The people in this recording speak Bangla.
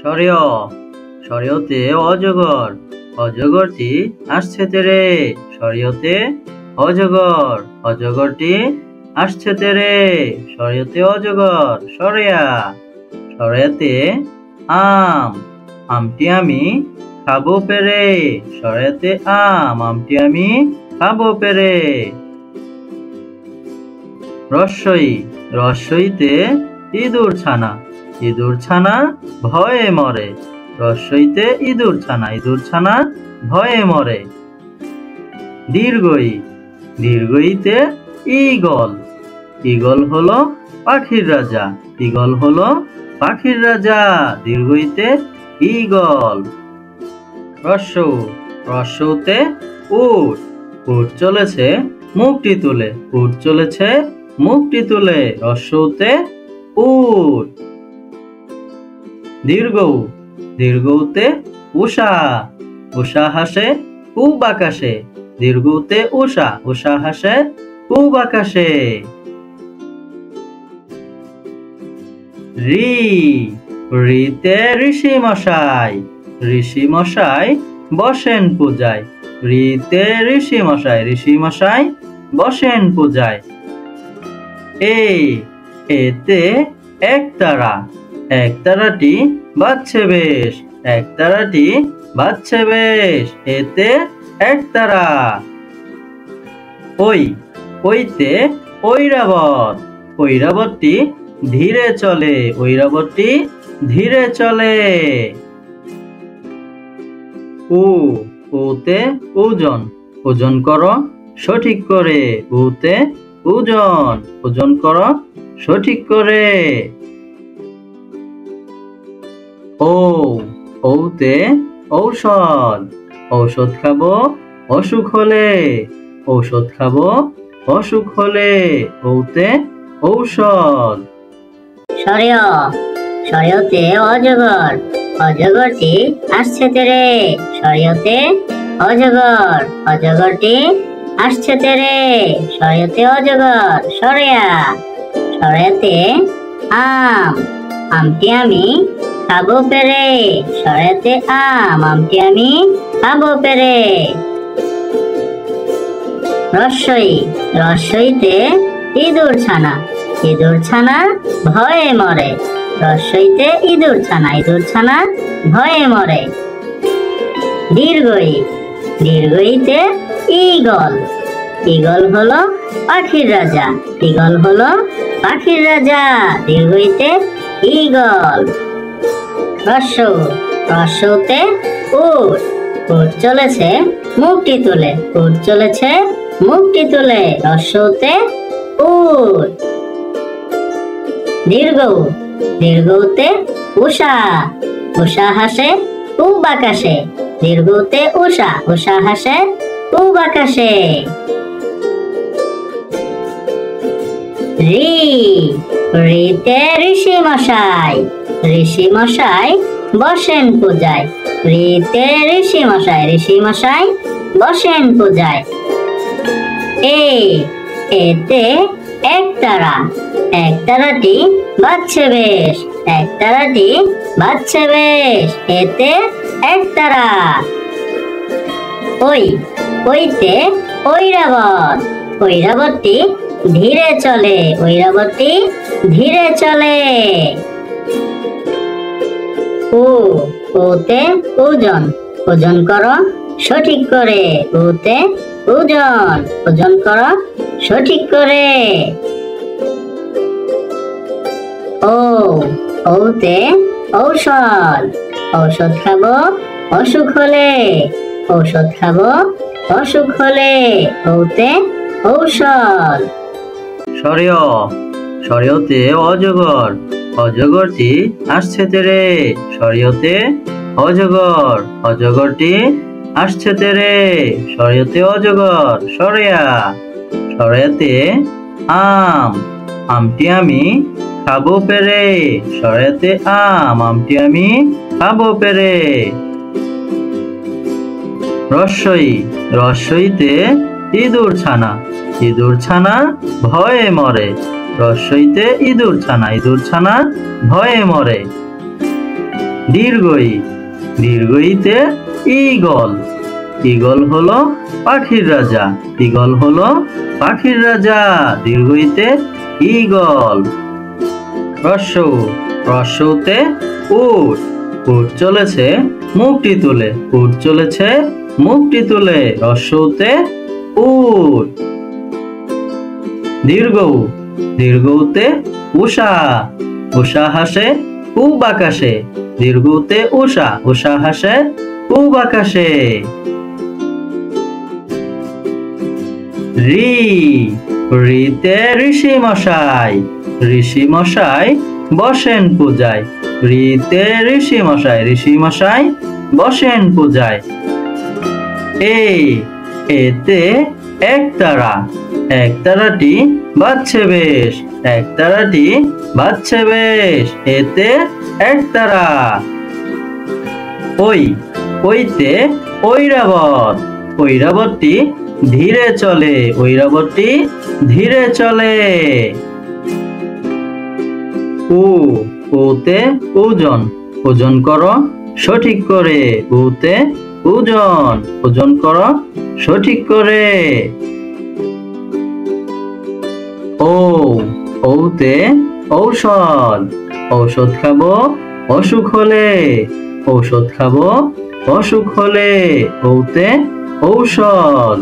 সরেয় সরেয়তে অজগর অজগরটি আসছে তেরে সরেয়তে অজগর অজগরটি আসছে তেরে সরেয়তে অজগর সরেয়া সরেয়াতে আম আমটি আমি খাবো পেরে সরেয়াতে আমটি আমি খাবো পেরে রস্বই রস্বইতে ইঁদুর ছানা ভয়ে মরে রস্বইতে ইঁদুর ছানা ভয়ে মরে দীর্ঘই দীর্ঘইতে ঈগল ঈগল হলো পাখির রাজা দীর্ঘইতে ঈগল রস্যৌ রস্যৌতে উট উট চলেছে মুখটি তুলে রস্যৌতে উট দীর্ঘৌ দীর্ঘৌতে উষা উষা হাসে খুব আকাশে দীর্ঘৌতে উষা হাসে খুব আকাশে ঋ ঋতে ঋষি মশাই বসেন পূজায় ঋতে ঋষি মশাই বসেন পূজায় এতে একতারাটি বাজছে বেশ এতে একতারা ওইতে ঐরাবতটি ধীরে চলে ওতে ওজন করো সঠিক করে ওতে ওজন করো সঠিক করে ওতে ঔষধ খাবো অসুখ হলে ওতে ঔষধ সরেয় সরেয়তে অজগর অজগরটি আসছে তেরে সরেয়তে অজগর অজগরটি আসছে তেরে সরেয়তে অজগর সরেয়া সরেয়াতে আমটি আমি খাবো পেরে সরেয়াতে আমটি আমি খাবো পেরে রস্বই রস্বইতে ইঁদুর ছানা ভয়ে মরে রস্বইতে ইঁদুর ছানা ভয়ে মরে দীর্ঘই দীর্ঘইতে ঈগল ঈগল হলো পাখির রাজা দীর্ঘইতে ঈগল রস্যৌ রস্যৌতে উট উট চলেছে মুখটি তুলে রস্যৌতে উট দীর্ঘৌ দীর্ঘৌতে উষা হাসে খুব আকাশে দীর্ঘৌতে উষা হাসে খুব আকাশে ঋতে ঋষি মশাই বসেন পূজায় ঋতে ঋষি মশাই বসেন পূজায় এতে একতারাটি বাজছে বেশ এতে একতারা ওইতে ঐরাবতটি ধীরে চলে ওতে ওজন করো সঠিক করে ওতে ওজন করো সঠিক করে ওতে ঔষধ খাবো অসুখ হলে ওতে ঔষধ সরেয় সরেয়তে অজগর অজগরটি আসছে তেরে সরেয়তে অজগর অজগরটি আসছে তেরে সরেয়তে অজগর সরেয়া সরেয়াতে আমটি আমি খাবো পেরে সরেয়াতে আমটি আমি খাবো পেরে রস্বই রস্বইতে ইঁদুর ছানা ভয়ে মরে রস্বইতে ইঁদুর ছানা ভয়ে মরে দীর্ঘই, দীর্ঘইতে ঈগল, ঈগল হলো পাখির রাজা, ঈগল হলো পাখির রাজা, দীর্ঘইতে ঈগল। হ্রস্ব, হ্রস্বতে উট, উট চলেছে মুখটি তুলে, উট চলেছে মুখটি তুলে, হ্রস্বতে উট। দীর্ঘ, দীর্ঘতে উষা, উষা হাসে পূব আকাশে, দীর্ঘতে উষা, উষা হাসে পূব আকাশে। ঋ, ঋতে ঋষি মশাই, ঋষি মশাই বসেন পূজায়, ঋতে ঋষি মশাই, ঋষি মশাই বসেন পূজায়। এ, এতে একতারা, একতারাটি বাজছে বেশ, একতারাটি বাজছে বেশ, এতে একতারা। ওই, ওইতে ঐরাবত, ঐরাবতটি ধীরে চলে, ঐরাবতটি ধীরে চলে। উ, উতে ওজন, ওজন করো সঠিক করে, উতে ওজন, ওজন করো সঠিক করে। ও, ওতে ঔষধ, ঔষধ খাবো অসুখ হলে, ঔষধ খাবো অসুখ হলে, ওতে ঔষধ।